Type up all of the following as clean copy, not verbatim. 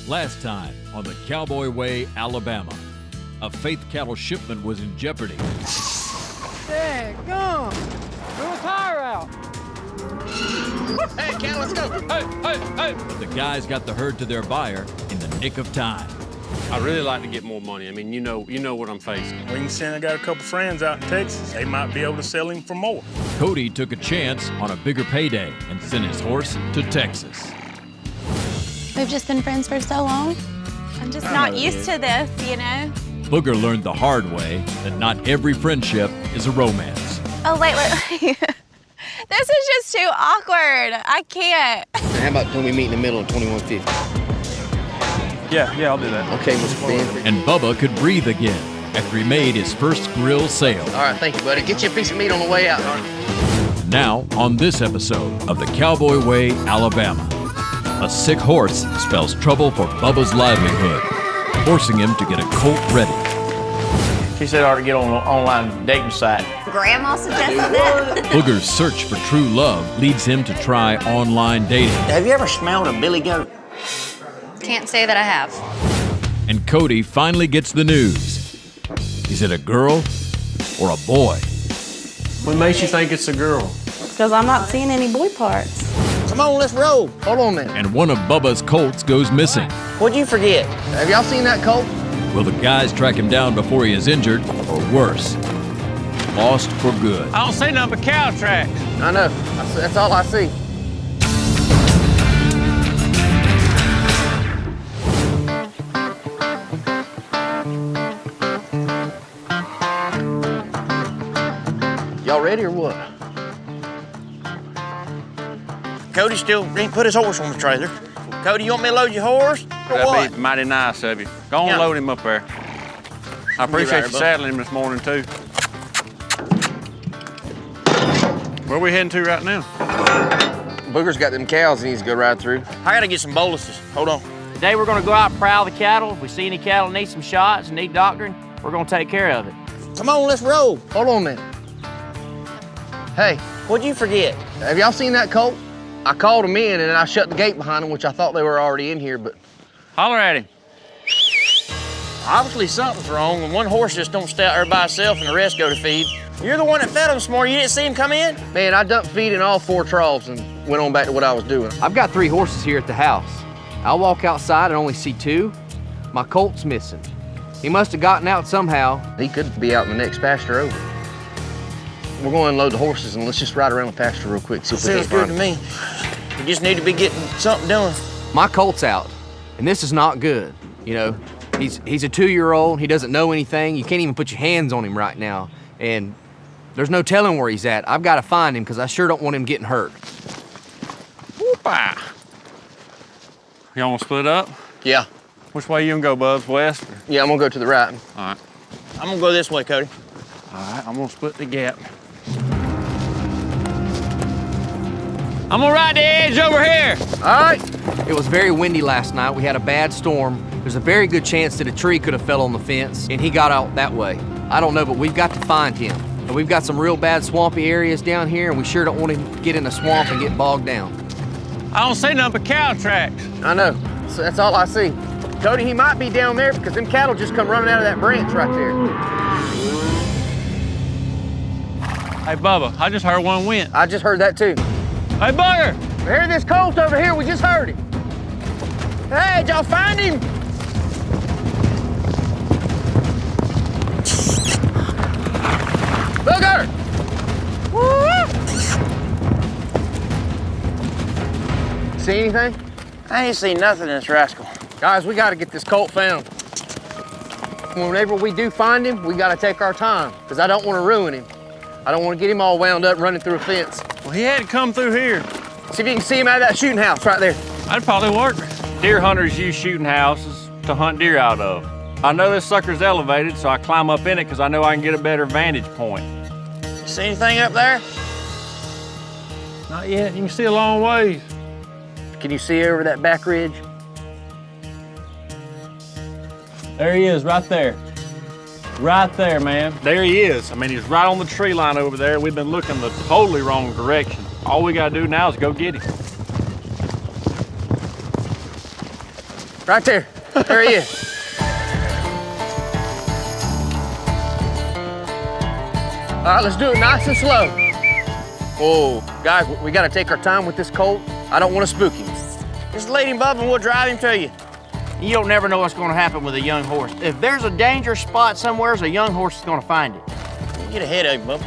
Last time on the Cowboy Way, Alabama, a Faith cattle shipment was in jeopardy. Dang, gum! Blew a tire out! Hey, Cal, let's go! Hey! But the guys got the herd to their buyer in the nick of time. I'd really like to get more money. I mean, you know what I'm facing. Winston, I got a couple friends out in Texas. They might be able to sell him for more. Cody took a chance on a bigger payday and sent his horse to Texas. We've just been friends for so long. I'm just not used to this, you know? Booger learned the hard way that not every friendship is a romance. Oh, wait. This is just too awkward. I can't. How about when we meet in the middle of 2150? Yeah, I'll do that. Okay, Mr. Ben. And Bubba could breathe again after he made his first grill sale. All right, thank you, buddy. Get you a piece of meat on the way out. Now, on this episode of the Cowboy Way, Alabama, a sick horse spells trouble for Bubba's livelihood, forcing him to get a colt ready. She said I ought to get on an online dating site. Grandma suggested that. Booger's search for true love leads him to try online dating. Have you ever smelled a billy goat? Can't say that I have. And Cody finally gets the news. Is it a girl or a boy? What makes you think it's a girl? Because I'm not seeing any boy parts. Come on, let's roll. Hold on a minute. And one of Bubba's colts goes missing. What'd you forget? Have y'all seen that colt? Will the guys track him down before he is injured, or worse, lost for good? I don't see nothing but cow tracks. I know. That's all I see. Y'all ready or what? Cody still ain't put his horse on the trailer. Cody, you want me to load your horse or what? That'd be mighty nice of you. Go on, Yeah. load him up there. I appreciate right, you bud. saddling him this morning, too. Where we heading to right now? Booger's got them cows he needs to go ride through. I gotta get some boluses. Hold on. Today we're gonna go out and prowl the cattle. If we see any cattle need some shots and need doctoring, we're gonna take care of it. Come on, let's roll. Hold on a minute. Hey, What'd you forget? have y'all seen that colt? I called them in and I shut the gate behind them, which I thought they were already in here, but Holler at him. Obviously something's wrong when one horse just don't stay out there by itself and the rest go to feed. You're the one that fed him this morning. You didn't see him come in? man, I dumped feed in all 4 troughs and went on back to what I was doing. I've got 3 horses here at the house. I'll walk outside and only see 2. My colt's missing. He must have gotten out somehow. He could be out in the next pasture over. We're going to unload the horses and let's just ride around the pasture real quick. See if we Sounds can't good find to him. me. You just need to be getting something done. My colt's out, and this is not good. You know, he's a 2-year-old. He doesn't know anything. You can't even put your hands on him right now. And there's no telling where he's at. I've got to find him because I sure don't want him getting hurt. Whoop-ah. Y'all want to split up? Yeah, Which way you gonna go, Bubs? West? yeah, I'm gonna go to the right. All right. I'm gonna go this way, Cody. All right, I'm gonna split the gap. I'm gonna ride the edge over here. All right. It was very windy last night. We had a bad storm. There's a very good chance that a tree could have fell on the fence, and he got out that way. I don't know, but we've got to find him. And we've got some real bad swampy areas down here, and we sure don't want him to get in a swamp and get bogged down. I don't see nothing but cow tracks. I know. So that's all I see. Cody, he might be down there because them cattle just come running out of that branch right there. Hey, Bubba, I just heard one went. I just heard that too. Hey, Bugger! We heard this colt over here. We just heard him. Hey, did y'all find him? Booger! See anything? I ain't seen nothing in this rascal. Guys, we gotta get this colt found. Whenever we do find him, we gotta take our time, because I don't want to ruin him. I don't want to get him all wound up running through a fence. Well, he had to come through here. See if you can see him out of that shooting house right there. That'd probably work. Deer hunters use shooting houses to hunt deer out of. I know this sucker's elevated, so I climb up in it because I know I can get a better vantage point. You see anything up there? Not yet. You can see a long ways. Can you see over that back ridge? There he is, right there. Right there, man. There he is. I mean, he's right on the tree line over there. We've been looking the totally wrong direction. All we gotta do now is go get him. Right there. There he is. All right, let's do it nice and slow. Whoa, guys, we gotta take our time with this colt. I don't want to spook him. Just lead him, bub, and we'll drive him to you. You don't never know what's going to happen with a young horse. If there's a dangerous spot somewhere, a young horse is going to find it. Get ahead of him, bub.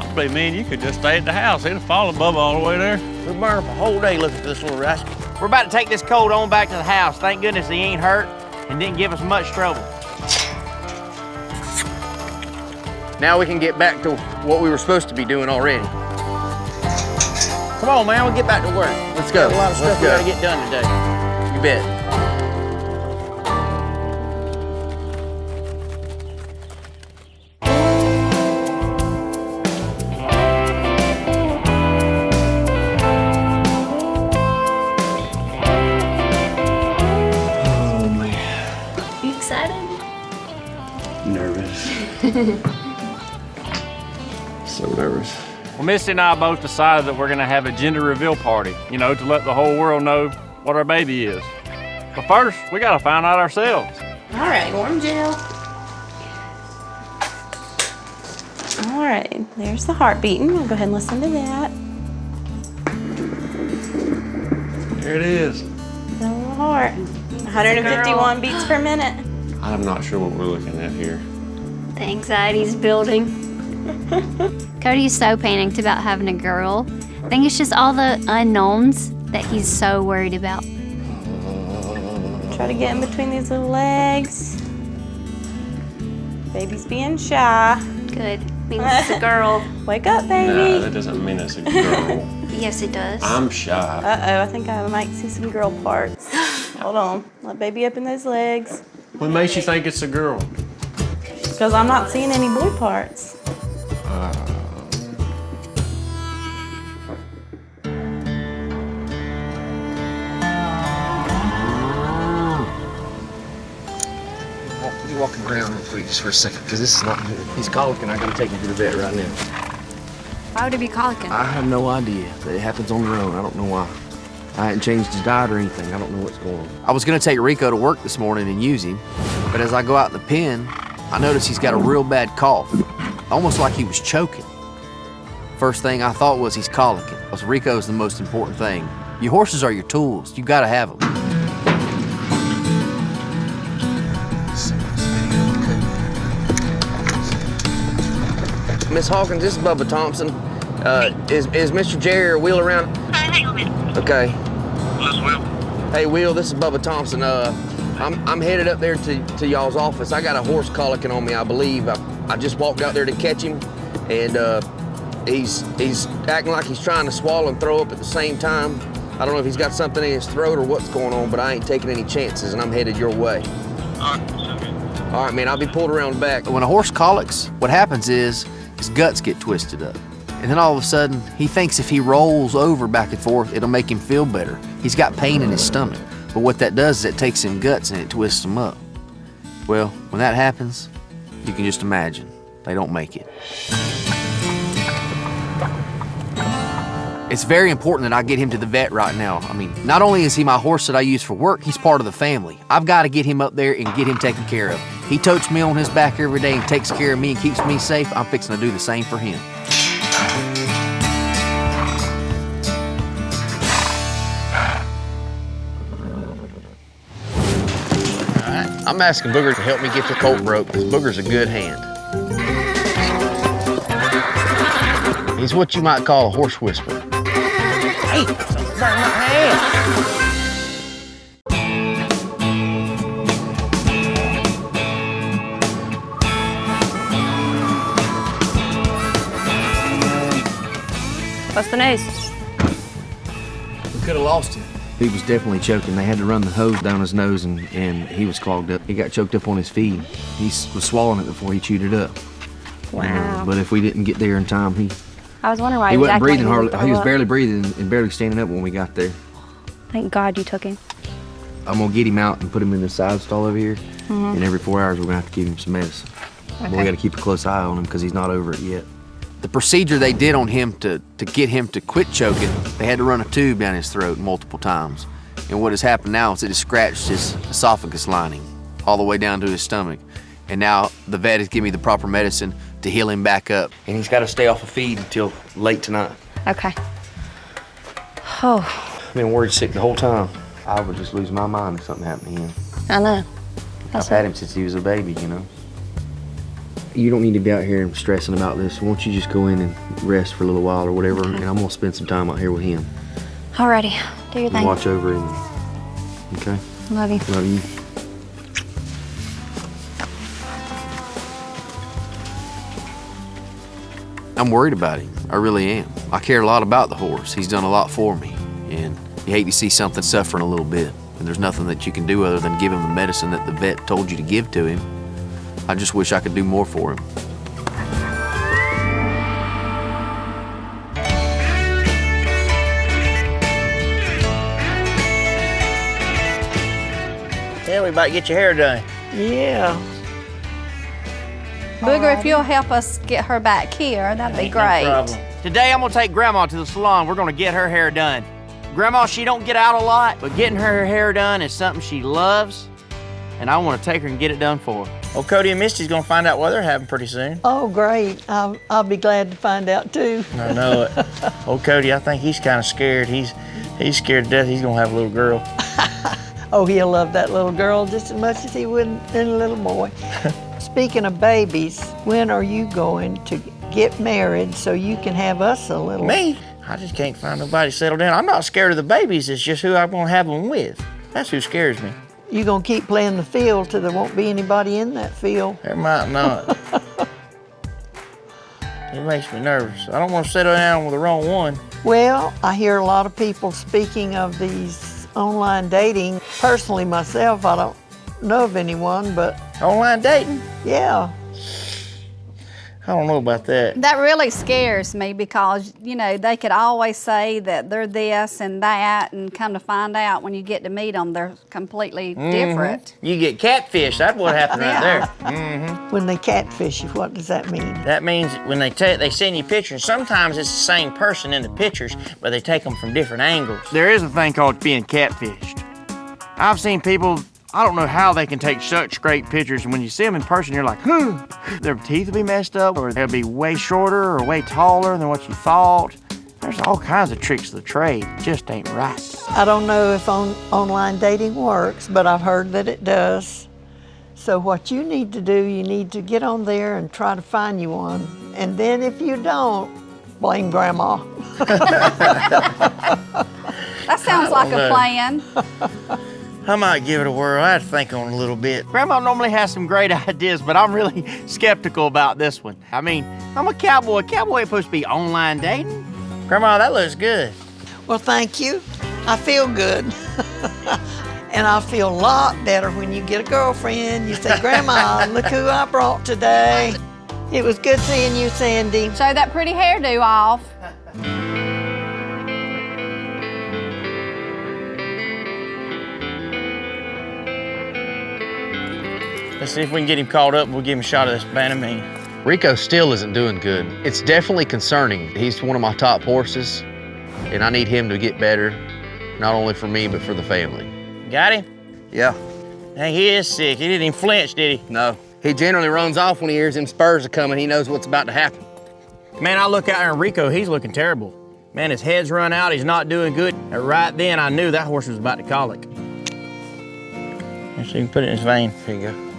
I believe me and you could just stay at the house. He'd have followed Bubba all the way there. We'll burn up a whole day looking for this little rascal. We're about to take this colt on back to the house. Thank goodness he ain't hurt and didn't give us much trouble. Now we can get back to what we were supposed to be doing already. Come on, man, we'll get back to work. Let's go. We got a lot of stuff we gotta get done today. You bet. You excited? Nervous. So nervous. Well, Missy and I both decided that we're gonna have a gender reveal party, you know, to let the whole world know what our baby is. But first, we gotta find out ourselves. All right, warm gel. All right, there's the heart beating. We'll go ahead and listen to that. There it is. The little heart. 151 beats per minute. I'm not sure what we're looking at here. The anxiety's building. Cody's so panicked about having a girl. I think it's just all the unknowns that he's so worried about. Try to get in between these little legs. Baby's being shy. Good. Means it's a girl. Wake up, baby. No, that doesn't mean it's a girl. Yes, it does. I'm shy. Uh-oh, I think I might see some girl parts. Hold on. Let baby up in those legs. What makes you think it's a girl? Because I'm not seeing any boy parts. You walking around real quick just for a second, because this is not good. He's colicking. I gotta take him to the vet right now. Why would he be colicking? I have no idea. It happens on their own. I don't know why. I hadn't changed his diet or anything. I don't know what's going on. I was gonna take Rico to work this morning and use him, but as I go out in the pen, I notice he's got a real bad cough, almost like he was choking. First thing I thought was he's colicking, because Rico's the most important thing. Your horses are your tools. You gotta have them. Miss Hawkins, this is Bubba Thompson. Is Mr. Jerry or Will around? Hang on a minute. Okay. This Will. Hey, Will, this is Bubba Thompson. I'm headed up there to y'all's office. I got a horse colicking on me, I believe. I just walked out there to catch him, and he's acting like he's trying to swallow and throw up at the same time. I don't know if he's got something in his throat or what's going on, but I ain't taking any chances, and I'm headed your way. All right, so good. All right, man, I'll be pulled around back. When a horse colics, what happens is his guts get twisted up. And then all of a sudden, he thinks if he rolls over back and forth, it'll make him feel better. He's got pain in his stomach. But what that does is it takes him guts and it twists them up. Well, when that happens, you can just imagine, they don't make it. It's very important that I get him to the vet right now. I mean, not only is he my horse that I use for work, he's part of the family. I've got to get him up there and get him taken care of. He totes me on his back every day and takes care of me and keeps me safe. I'm fixing to do the same for him. All right, I'm asking Booger to help me get the colt broke, because Booger's a good hand. He's what you might call a horse whisperer. Hey, something burn my hand. What's the news? We could have lost him. He was definitely choking. They had to run the hose down his nose, and he was clogged up. He got choked up on his feed. He was swallowing it before he chewed it up. Wow. But if we didn't get there in time, I was wondering why he wasn't breathing hardly. hardly. He was barely breathing and barely standing up when we got there. Thank God you took him. I'm gonna get him out and put him in the side stall over here. And every 4 hours we're gonna have to give him some medicine. But we gotta keep a close eye on him because he's not over it yet. The procedure they did on him to get him to quit choking, they had to run a tube down his throat multiple times. And what has happened now is it has scratched his esophagus lining all the way down to his stomach. And now the vet has given me the proper medicine to heal him back up. And he's got to stay off of feed until late tonight. Okay. Oh. I've been worried sick the whole time. I would just lose my mind if something happened to him. I know. I've had him since he was a baby, you know. You don't need to be out here stressing about this. Why don't you just go in and rest for a little while or whatever, and I'm gonna spend some time out here with him. Alrighty, do your thing. Watch over him. Okay? Love you. Love you. I'm worried about him. I really am. I care a lot about the horse. He's done a lot for me, and you hate to see something suffering a little bit, and there's nothing that you can do other than give him the medicine that the vet told you to give to him. I just wish I could do more for him. Yeah, we about to get your hair done. Yeah. Booger, if you'll help us get her back here, that'd be great. No problem. Today I'm gonna take Grandma to the salon. We're gonna get her hair done. Grandma, she don't get out a lot, but getting her hair done is something she loves, and I wanna take her and get it done for her. Well, Cody and Misty's gonna find out what they're having pretty soon. Oh, great. I'll be glad to find out too. I know it. Old Cody, I think he's kind of scared. He's scared to death he's gonna have a little girl. Oh, he'll love that little girl just as much as he would in a little boy. Speaking of babies, when are you going to get married so you can have us a little? Me? I just can't find nobody to settle down. I'm not scared of the babies. It's just who I'm gonna have them with. That's who scares me. You gonna keep playing the field till there won't be anybody in that field? There might not. It makes me nervous. I don't want to settle down with the wrong one. Well, I hear a lot of people speaking of these online dating. Personally, myself, I don't know of anyone, but... Online dating? Yeah. I don't know about that. That really scares me because, you know, they could always say that they're this and that, and come to find out when you get to meet them, they're completely different. You get catfish. That's what happened right there. When they catfish you, what does that mean? That means when they send you pictures, sometimes it's the same person in the pictures, but they take them from different angles. There is a thing called being catfished. I've seen people, I don't know how they can take such great pictures, and when you see them in person, you're like, their teeth will be messed up, or they'll be way shorter or way taller than what you thought. There's all kinds of tricks of the trade. It just ain't right. I don't know if online dating works, but I've heard that it does. So what you need to do, you need to get on there and try to find you one. And then if you don't, blame Grandma. That sounds like a plan. I might give it a whirl. I had to think on it a little bit. Grandma normally has some great ideas, but I'm really skeptical about this one. I mean, I'm a cowboy. Cowboy ain't supposed to be online dating. Grandma, that looks good. Well, thank you. I feel good. And I feel a lot better when you get a girlfriend. You say, Grandma, look who I brought today. It was good seeing you, Sandy. Show that pretty hairdo off. Let's see if we can get him caught up and we'll give him a shot of this Banamine. Rico still isn't doing good. It's definitely concerning. He's one of my top horses, and I need him to get better, not only for me, but for the family. Got him? Yeah. Hey, he is sick. He didn't even flinch, did he? No. He generally runs off when he hears them spurs are coming. He knows what's about to happen. Man, I look out there and Rico, he's looking terrible. Man, his head's run out. He's not doing good. And right then, I knew that horse was about to colic. Let's see, you can put it in his vein. Here you go.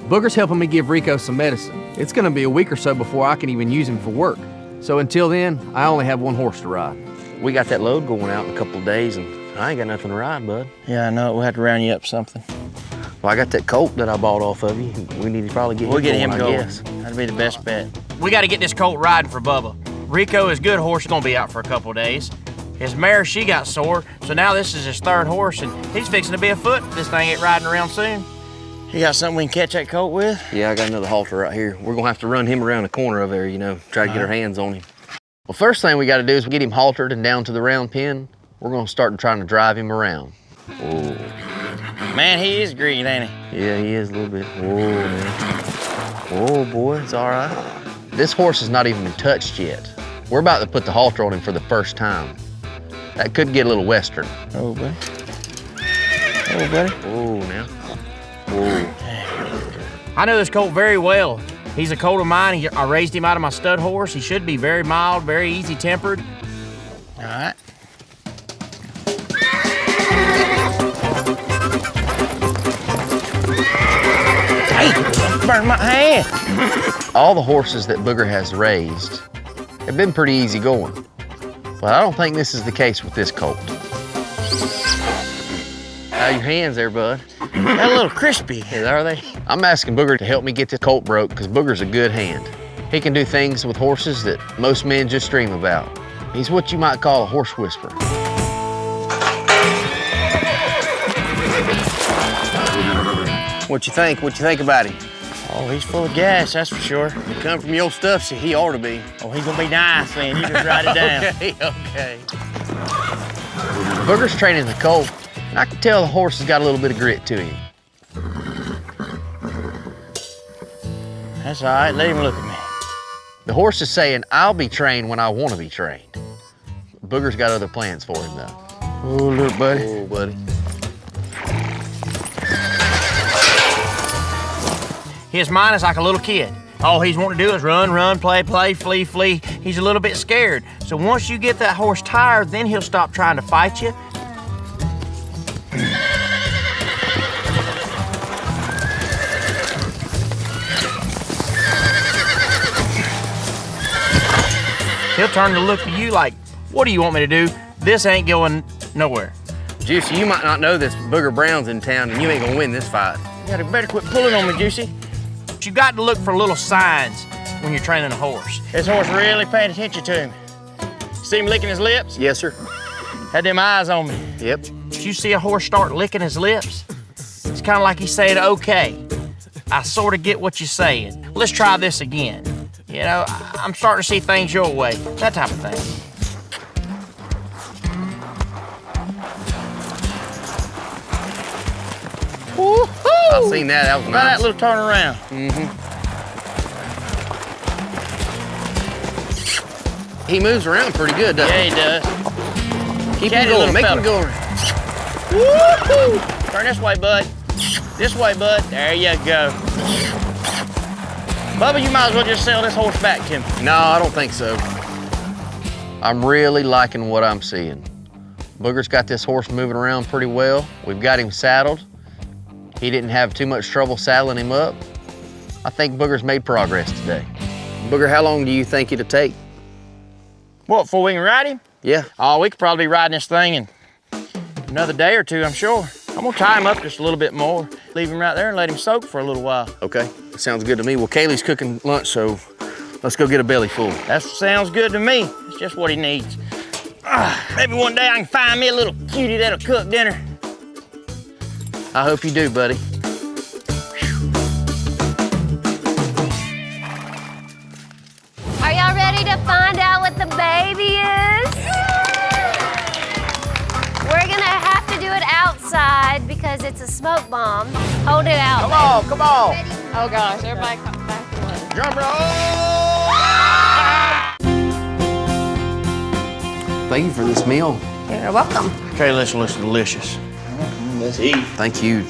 Booger's helping me give Rico some medicine. It's gonna be a week or so before I can even use him for work. So until then, I only have one horse to ride. We got that load going out in a couple of days, and I ain't got nothing to ride, bud. Yeah, I know. We'll have to round you up something. Well, I got that colt that I bought off of you. We need to probably get We'll get him I going. guess. That'd be the best bet. We got to get this colt riding for Bubba. Rico, his good horse, is gonna be out for a couple of days. His mare, she got sore, so now this is his third horse, and he's fixing to be afoot. This thing ain't riding around soon. You got something we can catch that colt with? Yeah, I got another halter right here. We're gonna have to run him around the corner over there, you know, try to get our hands on him. Well, first thing we gotta do is get him haltered and down to the round pen. We're gonna start trying to drive him around. Oh. Man, he is green, ain't he? Yeah, he is a little bit. Whoa, man. Oh, boy, it's all right. This horse has not even been touched yet. We're about to put the halter on him for the first time. That could get a little western. Oh, buddy. Oh, buddy. Oh, now. Oh. I know this colt very well. He's a colt of mine. I raised him out of my stud horse. He should be very mild, very easy-tempered. All right. Hey, burn my hand. All the horses that Booger has raised have been pretty easy going. But I don't think this is the case with this colt. How your hands there, bud? They're a little crispy. Are they? I'm asking Booger to help me get this colt broke because Booger's a good hand. He can do things with horses that most men just dream about. He's what you might call a horse whisperer. What you think? What you think about him? Oh, he's full of gas, that's for sure. He come from your stuff, so he ought to be. Oh, he's gonna be nice, man. You just write it down. Okay. Booger's training the colt, and I can tell the horse has got a little bit of grit to him. That's all right, let him look at me. The horse is saying, I'll be trained when I want to be trained. Booger's got other plans for him, though. Oh, little buddy. Oh, buddy. His mind is like a little kid. All he's wanting to do is run, run, play, play, flee, flee. He's a little bit scared. So once you get that horse tired, then he'll stop trying to fight you. He'll turn to look at you like, what do you want me to do? This ain't going nowhere. Juicy, you might not know this, but Booger Brown's in town, and you ain't gonna win this fight. You better quit pulling on me, Juicy. You got to look for little signs when you're training a horse. This horse really paying attention to him. See him licking his lips? Yes, sir. Had them eyes on me. Yep. If you see a horse start licking his lips, it's kind of like he's saying, okay, I sort of get what you're saying. Let's try this again. You know, I'm starting to see things your way, that type of thing. I seen that. That was nice. That little turn around. He moves around pretty good, doesn't he? Yeah, he does. Keep him going. Make him go. Woo-hoo! Turn this way, bud. This way, bud. There you go. Bubba, you might as well just sell this horse back to me. No, I don't think so. I'm really liking what I'm seeing. Booger's got this horse moving around pretty well. We've got him saddled. He didn't have too much trouble saddling him up. I think Booger's made progress today. Booger, how long do you think it'll take? What, before we can ride him? Yeah. Oh, we could probably be riding this thing in another day or two, I'm sure. I'm gonna tie him up just a little bit more. Leave him right there and let him soak for a little while. Okay, that sounds good to me. Well, Kaylee's cooking lunch, so let's go get a belly full. That sounds good to me. It's just what he needs. Maybe one day I can find me a little cutie that'll cook dinner. I hope you do, buddy. Are y'all ready to find out what the baby is? We're gonna have to do it outside because it's a smoke bomb. Hold it out. Come on, come on. Ready? Oh gosh, everybody come back away. Drum roll. Thank you for this meal. You're welcome. Okay, this looks delicious. Let's eat. Thank you.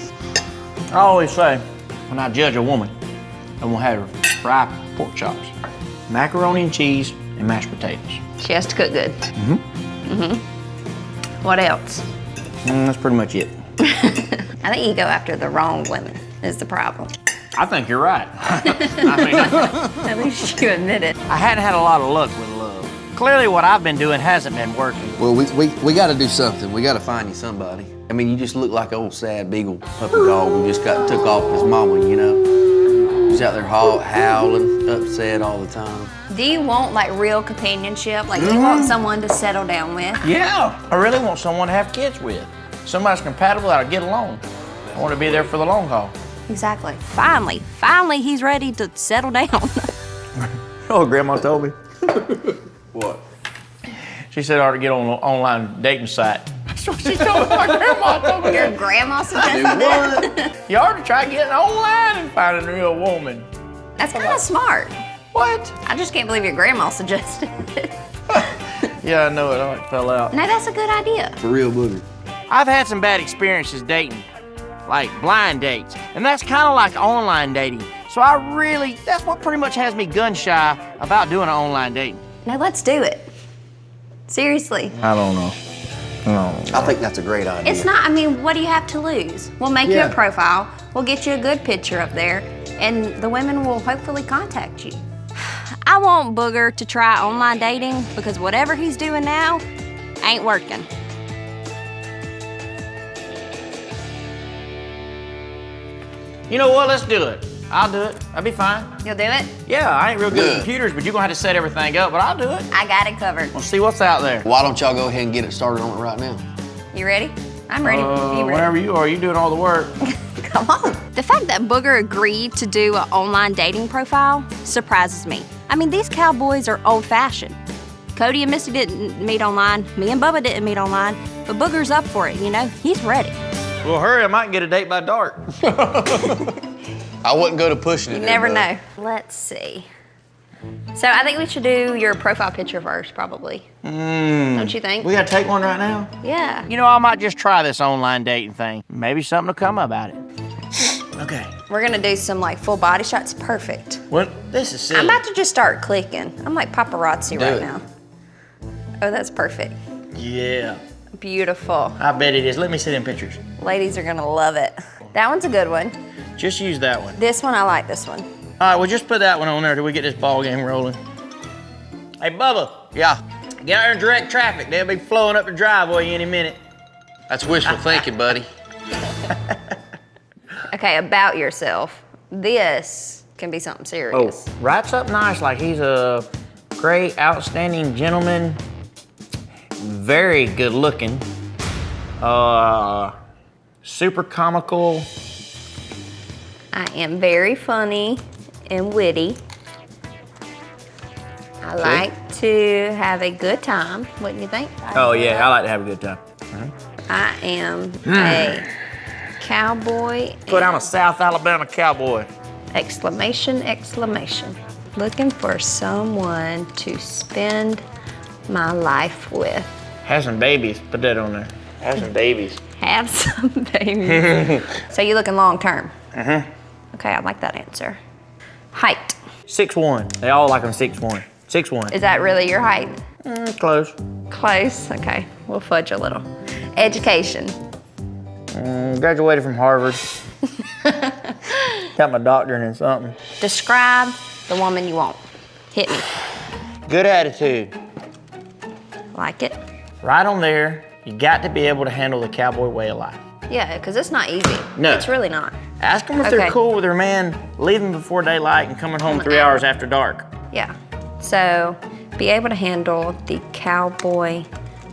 I always say, when I judge a woman, I'm gonna have her fried pork chops, macaroni and cheese, and mashed potatoes. She has to cook good. What else? That's pretty much it. I think you go after the wrong women is the problem. I think you're right. At least you admit it. I hadn't had a lot of luck with love. Clearly what I've been doing hasn't been working. Well, we got to do something. We got to find you somebody. I mean, you just look like an old sad beagle puppy dog who just took off his mama, you know? He's out there howling, upset all the time. Do you want like real companionship? Like you want someone to settle down with? Yeah, I really want someone to have kids with. Somebody's compatible that'll get along. I want to be there for the long haul. Exactly. Finally he's ready to settle down. Oh, Grandma told me. What? She said I ought to get on an online dating site. That's what she told me. My grandma told me. Your grandma suggested that? You ought to try getting online and finding a real woman. That's kind of smart. What? I just can't believe your grandma suggested it. Yeah, I know it. I fell out. No, that's a good idea. For real, booger. I've had some bad experiences dating, like blind dates, and that's kind of like online dating. So that's what pretty much has me gun shy about doing an online dating. No, let's do it. Seriously. I don't know. I think that's a great idea. It's not, I mean, what do you have to lose? We'll make you a profile, we'll get you a good picture up there, and the women will hopefully contact you. I want Booger to try online dating because whatever he's doing now ain't working. You know what? Let's do it. I'll do it. I'll be fine. You'll do it? Yeah, I ain't real good at computers, but you're gonna have to set everything up, but I'll do it. I got it covered. We'll see what's out there. Why don't y'all go ahead and get it started on it right now? You ready? I'm ready. You ready? Whenever you are, you doing all the work. Come on. The fact that Booger agreed to do an online dating profile surprises me. I mean, these cowboys are old-fashioned. Cody and Misty didn't meet online. Me and Bubba didn't meet online. But Booger's up for it, you know? He's ready. Well, hurry, I might get a date by dark. I wouldn't go to pushing it. You never know. Let's see. So I think we should do your profile picture first, probably. Don't you think? We gotta take one right now? Yeah. You know, I might just try this online dating thing. Maybe something will come about it. Okay. We're gonna do some like full body shots. Perfect. What? This is silly. I'm about to just start clicking. I'm like paparazzi Do right it. now. Oh, that's perfect. Yeah. Beautiful. I bet it is. Let me see them pictures. Ladies are gonna love it. That one's a good one. Just use that one. This one, I like this one. All right, well, just put that one on there till we get this ball game rolling. Hey, Bubba. Yeah. Get out there and direct traffic. They'll be flowing up the driveway any minute. That's wishful thinking, buddy. Okay, about yourself. This can be something serious. Writes up nice, like he's a great, outstanding gentleman. Very good looking. Super comical. I am very funny and witty. I like to have a good time, wouldn't you think? Oh, yeah, I like to have a good time. I am a cowboy. Put on a South Alabama cowboy. Exclamation, exclamation. Looking for someone to spend my life with. Have some babies. Put that on there. Have some babies. Have some babies. So you looking long term? Mm-hmm. Okay, I like that answer. Height. 6'1". They all like them 6'1". 6'1". Is that really your height? Close. Close, okay. We'll fudge a little. Education. Graduated from Harvard. Got my doctorate in something. Describe the woman you want. Hit me. Good attitude. Like it? Right on there. You got to be able to handle the cowboy way of life. Yeah, because it's not easy. No. It's really not. Ask them if they're cool with their man leaving before daylight and coming home 3 hours after dark. Yeah. So, be able to handle the cowboy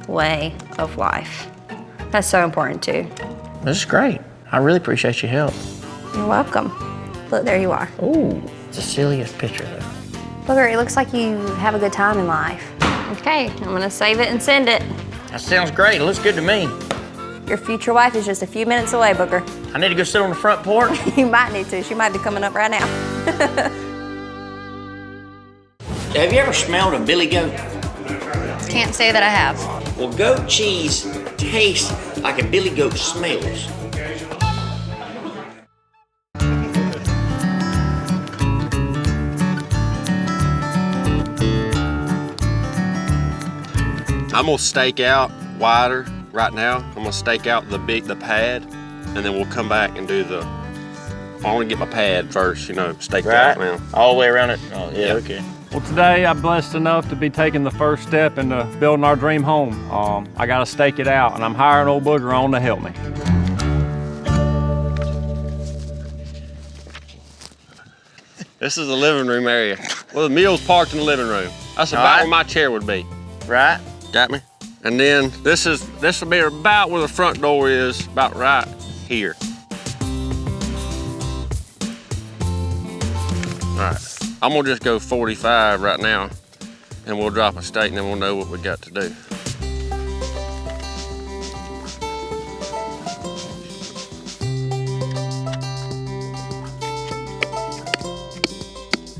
way of life. That's so important too. This is great. I really appreciate your help. You're welcome. Look, there you are. Ooh, it's the silliest picture though. Booger, it looks like you have a good time in life. Okay, I'm gonna save it and send it. That sounds great. It looks good to me. Your future wife is just a few minutes away, Booger. I need to go sit on the front porch. You might need to. She might be coming up right now. Have you ever smelled a billy goat? Can't say that I have. Well, goat cheese tastes like a billy goat smells. I'm gonna stake out wider right now. I'm gonna stake out the pad, and then we'll come back and do the. I want to get my pad first, you know, staked out now. All the way around it. Oh yeah, okay. Well, today I'm blessed enough to be taking the first step into building our dream home. I gotta stake it out, and I'm hiring old Booger on to help me. This is the living room area. Well, the meal's parked in the living room. That's about where my chair would be. Right. Got me? And then this will be about where the front door is, about right here. All right, I'm gonna just go 45 right now, and we'll drop a stake, and then we'll know what we got to do.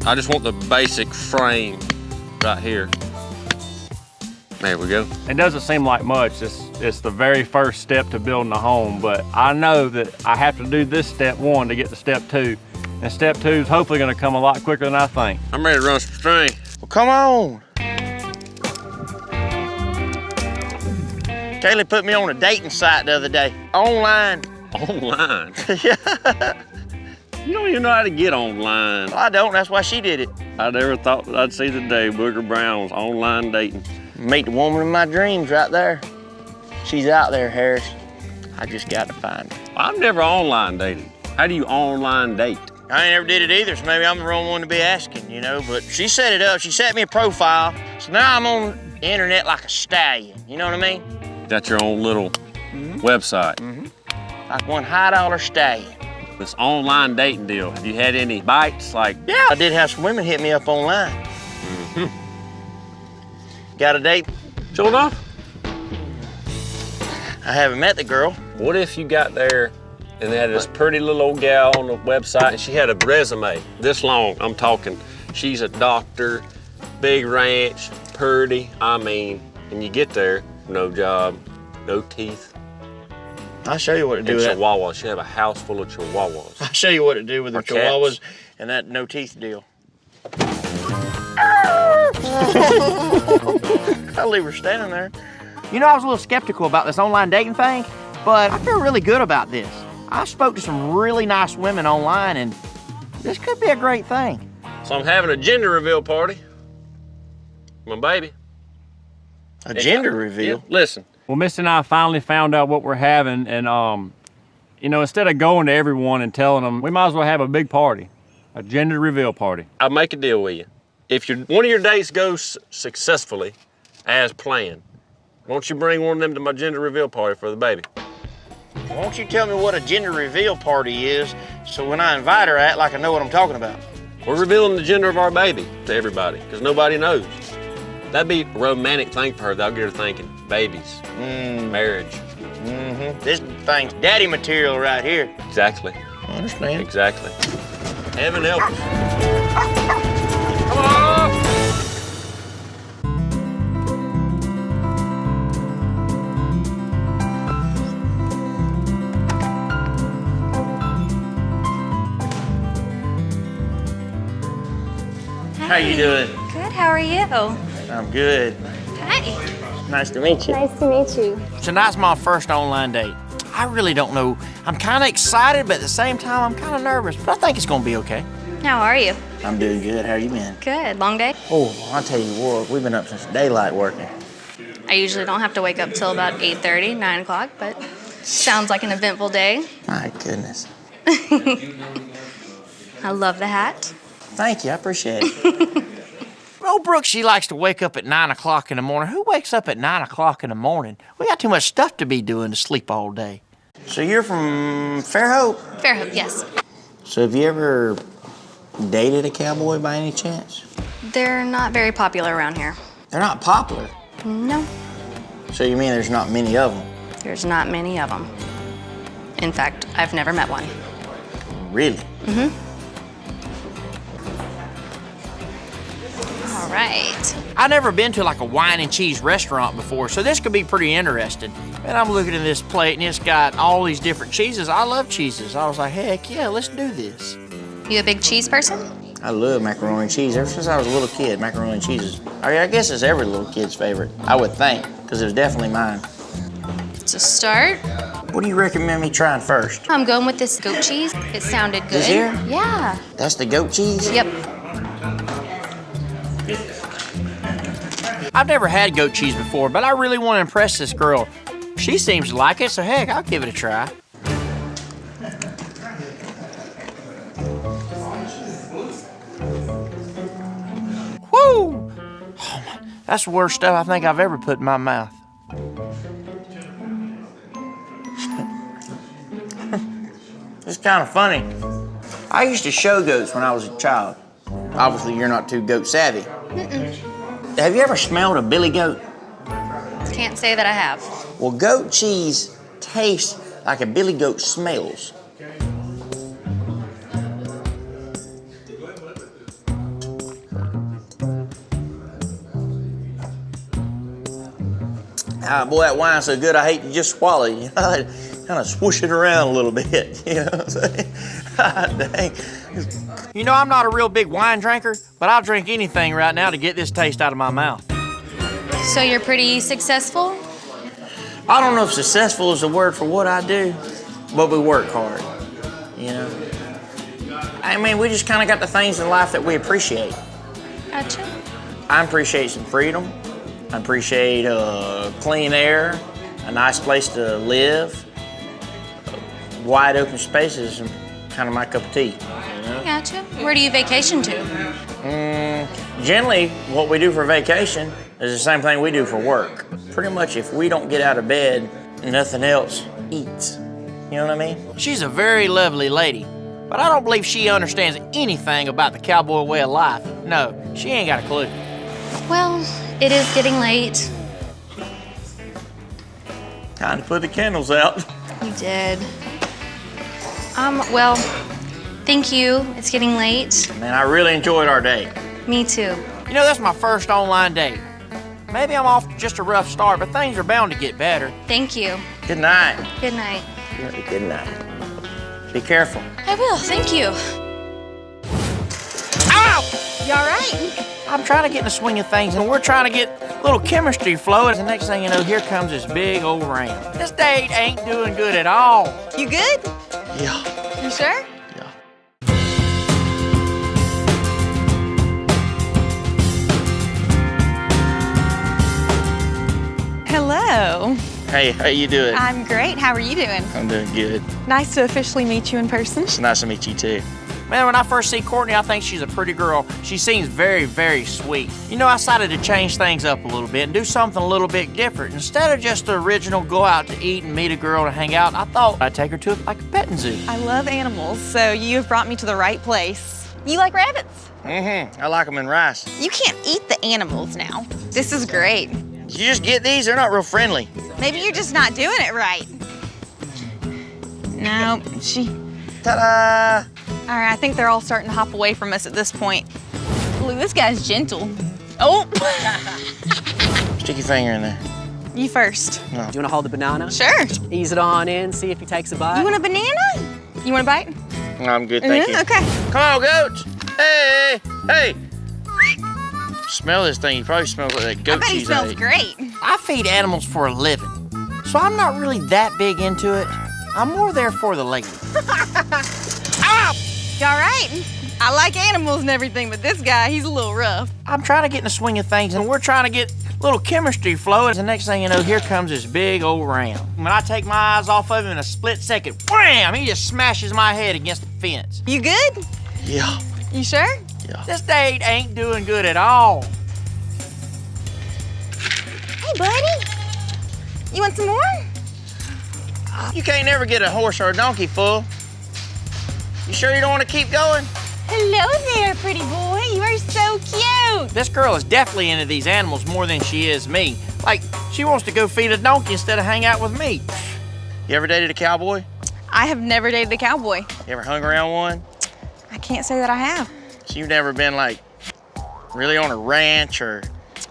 I just want the basic frame right here. There we go. It doesn't seem like much. It's the very first step to building a home, but I know that I have to do this step 1 to get to step 2. And step 2 is hopefully gonna come a lot quicker than I think. I'm ready to run some string. Well, come on. Kaylee put me on a dating site the other day. Online. Online? Yeah. You don't even know how to get online. Well, I don't, that's why she did it. I never thought that I'd see the day Booger Brown was online dating. Meet the woman of my dreams right there. She's out there, Harris. I just got to find her. I've never online dated. How do you online date? I ain't never did it either, so maybe I'm the wrong one to be asking, you know, but she set it up. She set me a profile, so now I'm on the internet like a stallion, you know what I mean? Got your own little website. Like one high-dollar stallion. This online dating deal, have you had any bites? Like, yeah, I did have some women hit me up online. Got a date? Sure enough. I haven't met the girl. What if you got there and they had this pretty little old gal on the website and she had a resume this long? I'm talking, she's a doctor, big ranch, pretty, I mean, and you get there, no job, no teeth. I'll show you what to do with that. Chihuahuas. She have a house full of chihuahuas. I'll show you what to do with the Or chihuahuas cats. and that no teeth deal. I'll leave her standing there. You know, I was a little skeptical about this online dating thing, but I feel really good about this. I spoke to some really nice women online, and this could be a great thing. So I'm having a gender reveal party. My baby. A gender reveal? Yeah, listen. Well, Missy and I finally found out what we're having, and you know, instead of going to everyone and telling them, we might as well have a big party, a gender reveal party. I'll make a deal with you. If one of your dates goes successfully as planned, won't you bring one of them to my gender reveal party for the baby? Won't you tell me what a gender reveal party is, so when I invite her, I act like I know what I'm talking about? We're revealing the gender of our baby to everybody, because nobody knows. That'd be a romantic thing for her. That'll get her thinking, babies, marriage. This thing's daddy material right here. Exactly. I understand. Exactly. Heaven help us. Come on! How you doing? Good, how are you? I'm good. Hi. Nice to meet you. Nice to meet you. Tonight's my first online date. I really don't know. I'm kind of excited, but at the same time, I'm kind of nervous, but I think it's gonna be okay. How are you? I'm doing good. How you been? Good. Long day? Oh, I'll tell you what, we've been up since daylight working. I usually don't have to wake up till about 8:30, 9 o'clock, but sounds like an eventful day. My goodness. I love the hat. Thank you, I appreciate it. Old Brooke, she likes to wake up at 9 o'clock in the morning. Who wakes up at 9 o'clock in the morning? We got too much stuff to be doing to sleep all day. So you're from Fairhope? Fairhope, yes. So have you ever dated a cowboy by any chance? They're not very popular around here. They're not popular? No, So you mean there's not many of them? there's not many of them. In fact, I've never met one. Really? All right. I've never been to like a wine and cheese restaurant before, so this could be pretty interesting. And I'm looking at this plate and it's got all these different cheeses. I love cheeses. I was like, heck yeah, let's do this. You a big cheese person? I love macaroni and cheese. Ever since I was a little kid, macaroni and cheese is, I guess it's every little kid's favorite. I would think, because it was definitely mine. To start, What do you recommend me trying first? I'm going with this goat cheese. It sounded good. This here? Yeah. That's the goat cheese? Yep. I've never had goat cheese before, but I really want to impress this girl. She seems to like it, so heck, I'll give it a try. Woo! Oh, man, that's the worst stuff I think I've ever put in my mouth. It's kind of funny. I used to show goats when I was a child. Obviously, you're not too goat savvy. Have you ever smelled a billy goat? Can't say that I have. Well, goat cheese tastes like a billy goat smells. Boy, that wine's so good, I hate to just swallow it. You know, I kind of swoosh it around a little bit, you know what I'm saying? God dang. You know, I'm not a real big wine drinker, but I'll drink anything right now to get this taste out of my mouth. So you're pretty successful? I don't know if successful is the word for what I do, but we work hard, you know? I mean, we just kind of got the things in life that we appreciate. Gotcha. I appreciate some freedom. I appreciate clean air, a nice place to live, wide open spaces, kind of my cup of tea. You know? Gotcha. Where do you vacation to? Generally, what we do for vacation is the same thing we do for work. Pretty much if we don't get out of bed, nothing else eats. You know what I mean? She's a very lovely lady, but I don't believe she understands anything about the cowboy way of life. No, she ain't got a clue. Well, it is getting late. Time to put the candles out. You did. Well, thank you. It's getting late. Man, I really enjoyed our day. Me too. You know, that's my first online date. Maybe I'm off to just a rough start, but things are bound to get better. Thank you. Good night. Good night. Good night. Be careful. I will, thank you. Ow! You all right? I'm trying to get in the swing of things, and we're trying to get a little chemistry flowing. The next thing you know, here comes this big old rain. This date ain't doing good at all. You good? Yeah. You sure? Hello. Hey, how you doing? I'm great. How are you doing? I'm doing good. Nice to officially meet you in person. It's nice to meet you too. Man, when I first see Courtney, I think she's a pretty girl. She seems very, very sweet. You know, I decided to change things up a little bit and do something a little bit different. Instead of just the original go out to eat and meet a girl to hang out, I thought I'd take her to like a petting zoo. I love animals, so you have brought me to the right place. You like rabbits? Mm-hmm. I like them in rice. You can't eat the animals now. This is great. Did you just get these? They're not real friendly. Maybe you're just not doing it right. No, Ta-da! All right, I think they're all starting to hop away from us at this point. Look, this guy's gentle. Oh! Stick your finger in there. You first. No. Do you want to hold the banana? Sure. Just ease it on in, see if he takes a bite. You want a banana? You want a bite? No, I'm good, thank you. Okay. Come on, goats! Hey, hey! Smell this thing. You probably smell like that goat I bet he cheese. smells great. I feed animals for a living, so I'm not really that big into it. I'm more there for the lady. Ah! You all right? I like animals and everything, but this guy, he's a little rough. I'm trying to get in the swing of things, and we're trying to get a little chemistry flowing. The next thing you know, here comes this big old ram. When I take my eyes off of him in a split second, wham! He just smashes my head against the fence. You good? Yeah. You sure? Yeah. This date ain't doing good at all. Hey, buddy. You want some more? You can't never get a horse or a donkey full. You sure you don't want to keep going? Hello there, pretty boy. You are so cute. This girl is definitely into these animals more than she is me. Like, she wants to go feed a donkey instead of hang out with me. You ever dated a cowboy? I have never dated a cowboy. You ever hung around one? I can't say that I have. So you've never been like really on a ranch or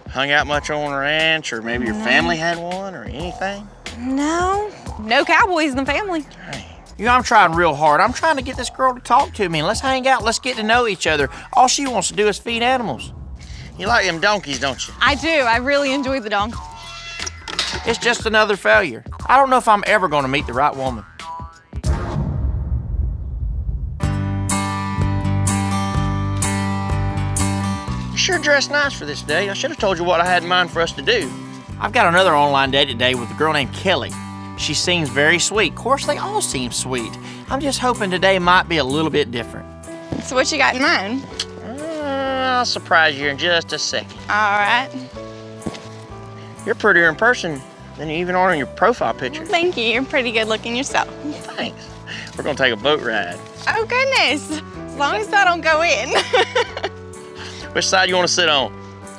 hung out much on a ranch, or maybe your family had one or anything? No cowboys in the family. You know, I'm trying real hard. I'm trying to get this girl to talk to me, and let's hang out, let's get to know each other. All she wants to do is feed animals. You like them donkeys, don't you? I do. I really enjoy the donkey. It's just another failure. I don't know if I'm ever going to meet the right woman. You sure dressed nice for this day. I should have told you what I had in mind for us to do. I've got another online date today with a girl named Kelly. She seems very sweet. Of course, they all seem sweet. I'm just hoping today might be a little bit different. So what you got in mind? I'll surprise you in just a second. All right. You're prettier in person than you even are on your profile picture. Thank you. You're pretty good looking yourself. Thanks. We're gonna take a boat ride. Oh, goodness. As long as I don't go in. Which side you want to sit on?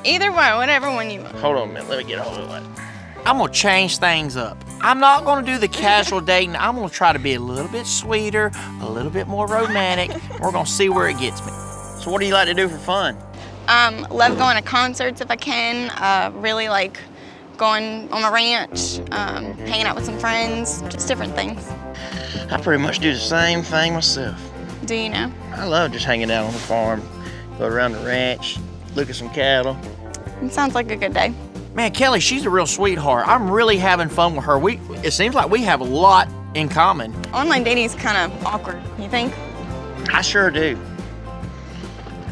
Either one, whatever one you want. Hold on a minute, let me get a hold of it. I'm gonna change things up. I'm not gonna do the casual dating. I'm gonna try to be a little bit sweeter, a little bit more romantic. We're gonna see where it gets me. So what do you like to do for fun? Love going to concerts if I can. Really like going on my ranch, hanging out with some friends, just different things. I pretty much do the same thing myself. Do you know? I love just hanging out on the farm, go around the ranch, look at some cattle. It sounds like a good day. Man, Kelly, she's a real sweetheart. I'm really having fun with her. It seems like we have a lot in common. Online dating is kind of awkward, you think? I sure do.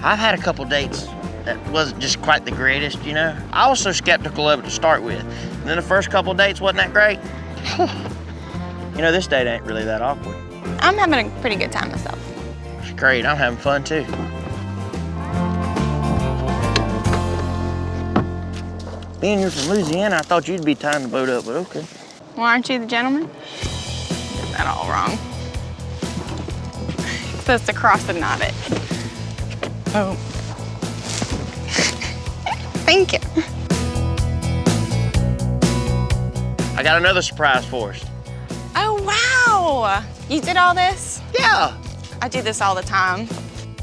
I've had a couple dates that wasn't just quite the greatest, you know? I was so skeptical of it to start with. And then the first couple dates wasn't that great. You know, this date ain't really that awkward. I'm having a pretty good time myself. It's great, I'm having fun too. Being you're from Louisiana, I thought you'd be tying the boat up, but okay. Well, aren't you the gentleman? Is that all wrong? It's supposed to cross and knot it. Oh. Thank you. I got another surprise for us. Oh, wow. You did all this? Yeah. I do this all the time.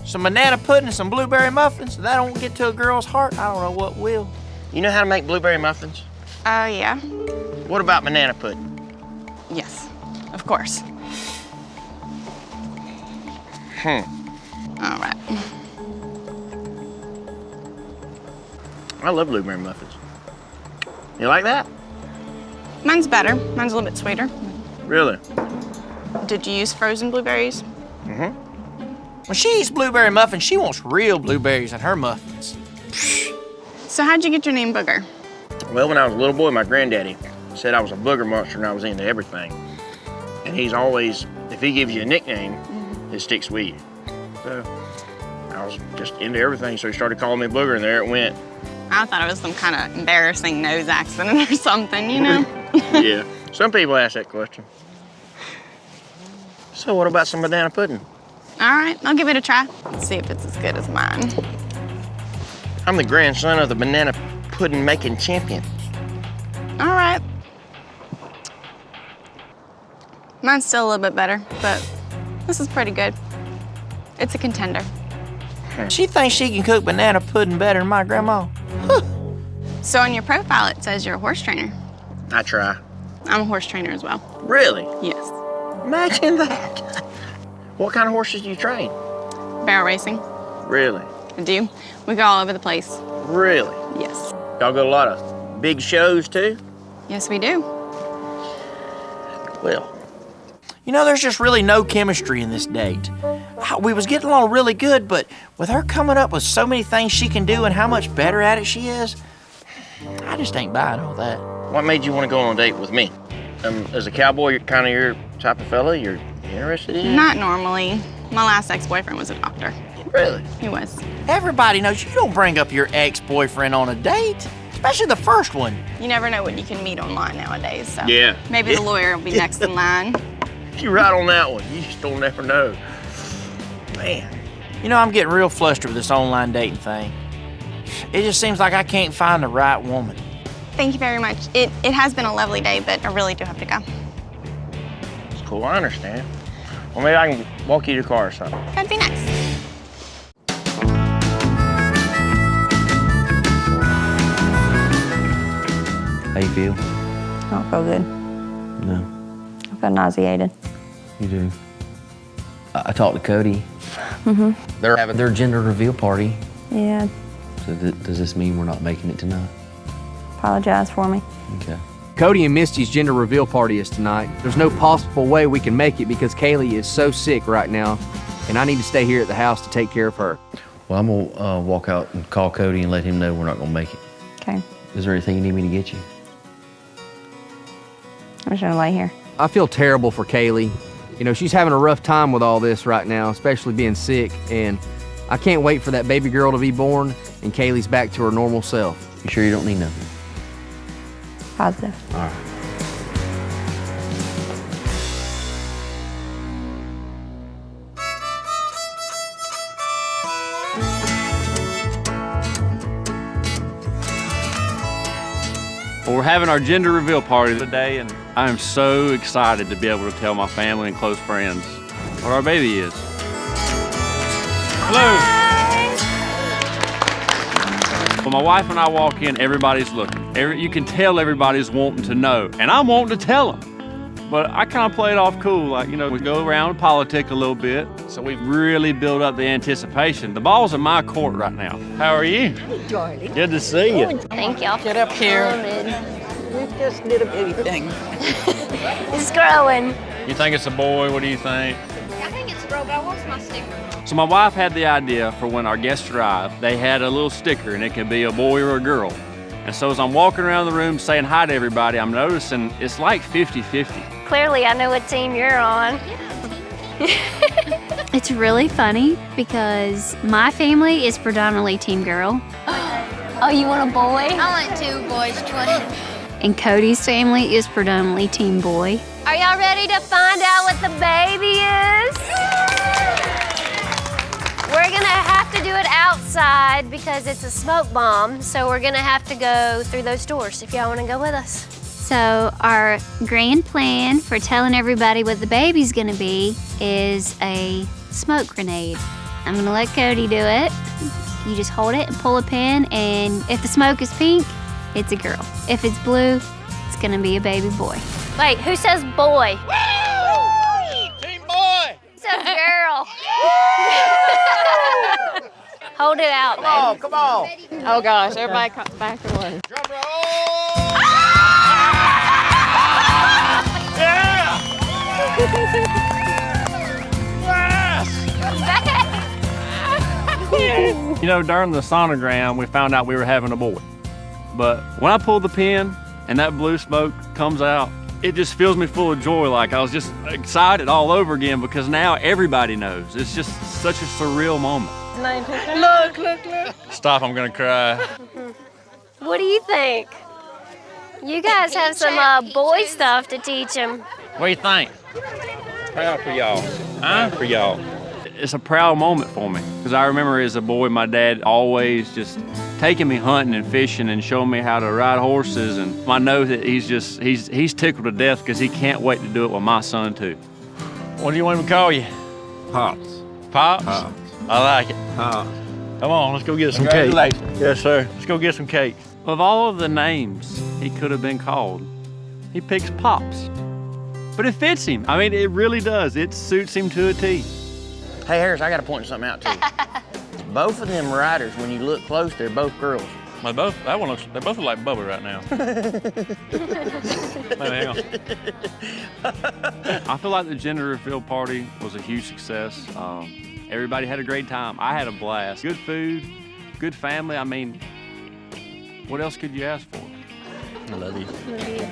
Some banana pudding and some blueberry muffins. If that don't get to a girl's heart, I don't know what will. You know how to make blueberry muffins? Yeah. What about banana pudding? Yes, of course. All right. I love blueberry muffins. You like that? Mine's better. Mine's a little bit sweeter. Really? Did you use frozen blueberries? Mm-hmm. When she eats blueberry muffins, she wants real blueberries in her muffins. So how'd you get your name Booger? Well, when I was a little boy, my granddaddy said I was a booger monster and I was into everything. And he's always, if he gives you a nickname, it sticks with you. So I was just into everything, so he started calling me Booger, and there it went. I thought it was some kind of embarrassing nose accident or something, you know? Yeah, some people ask that question. So what about some banana pudding? All right, I'll give it a try. Let's see if it's as good as mine. I'm the grandson of the banana pudding making champion. All right. Mine's still a little bit better, but this is pretty good. It's a contender. She thinks she can cook banana pudding better than my grandma. So on your profile, it says you're a horse trainer. I try. I'm a horse trainer as well. Really? Yes. Imagine that. What kind of horses do you train? Barrel racing. Really? I do. We go all over the place. Really? Yes. Y'all go to a lot of big shows too? Yes, we do. Well. You know, there's just really no chemistry in this date. We was getting along really good, but with her coming up with so many things she can do and how much better at it she is, I just ain't buying all that. What made you want to go on a date with me? As a cowboy, you're kind of your type of fella you're interested in? Not normally. My last ex-boyfriend was a doctor. Really? He was. Everybody knows you don't bring up your ex-boyfriend on a date, especially the first one. You never know what you can meet online nowadays, so Yeah. maybe the lawyer will be next in line. You're right on that one. You just don't never know. Man. You know, I'm getting real flustered with this online dating thing. It just seems like I can't find the right woman. Thank you very much. It has been a lovely day, but I really do have to go. It's cool, I understand. Well, maybe I can walk you to the car or something. That'd be nice. How you feel? I don't feel good. No. I feel nauseated. You do? I talked to Cody. Mm-hmm. They're having their gender reveal party. Yeah. So does this mean we're not making it tonight? Apologize for me. Okay. Cody and Misty's gender reveal party is tonight. There's no possible way we can make it because Kaylee is so sick right now, and I need to stay here at the house to take care of her. Well, I'm gonna walk out and call Cody and let him know we're not gonna make it. Okay. Is there anything you need me to get you? I'm just gonna lay here. I feel terrible for Kaylee. You know, she's having a rough time with all this right now, especially being sick, and I can't wait for that baby girl to be born and Kaylee's back to her normal self. You sure you don't need nothing? Positive. All right. Well, we're having our gender reveal party today, and I am so excited to be able to tell my family and close friends what our baby is. Hello. When my wife and I walk in, everybody's looking. You can tell everybody's wanting to know, and I'm wanting to tell them. But I kind of play it off cool, like, you know, we go around and politic a little bit, so we've really built up the anticipation. The ball's in my court right now. How are you? Hey, Charlie. Good to see you. Thank y'all. Get up here. You just did a bitty thing. It's growing. You think it's a boy? What do you think? I think it's a girl, but I lost my sticker. So my wife had the idea for when our guests arrive, they had a little sticker, and it could be a boy or a girl. And so as I'm walking around the room saying hi to everybody, I'm noticing it's like 50-50. Clearly, I know what team you're on. It's really funny because my family is predominantly team girl. Oh, you want a boy? I want 2 boys, twins. And Cody's family is predominantly team boy. Are y'all ready to find out what the baby is? We're gonna have to do it outside because it's a smoke bomb, so we're gonna have to go through those doors if y'all wanna go with us. So our grand plan for telling everybody what the baby's gonna be is a smoke grenade. I'm gonna let Cody do it. You just hold it and pull a pin, and if the smoke is pink, it's a girl. If it's blue, it's gonna be a baby boy. Wait, who says boy? Team boy! Who says girl? Hold it out, baby. Come on. Oh gosh, everybody back away. Drum roll! Yeah! You know, during the sonogram, we found out we were having a boy. But when I pull the pin and that blue smoke comes out, it just fills me full of joy. Like I was just excited all over again because now everybody knows. It's just such a surreal moment. Look. Stop, I'm gonna cry. What do you think? You guys have some boy stuff to teach him. What do you think? Proud for y'all. Huh? For y'all. It's a proud moment for me because I remember as a boy, my dad always just taking me hunting and fishing and showing me how to ride horses. And I know that he's tickled to death because he can't wait to do it with my son too. What do you want me to call you? Pops. Pops? Pops. I like it. Pops. Come on, let's go get some cake. Yes, sir. Let's go get some cake. Of all of the names he could have been called, he picks Pops. But it fits him. I mean, it really does. It suits him to a T. Hey, Harris, I got to point something out to you. Both of them riders, when you look close, they're both girls. They both look like Bubba right now. Hang on. I feel like the gender reveal party was a huge success. Everybody had a great time. I had a blast. Good food, good family. I mean, what else could you ask for? I love you. Love you.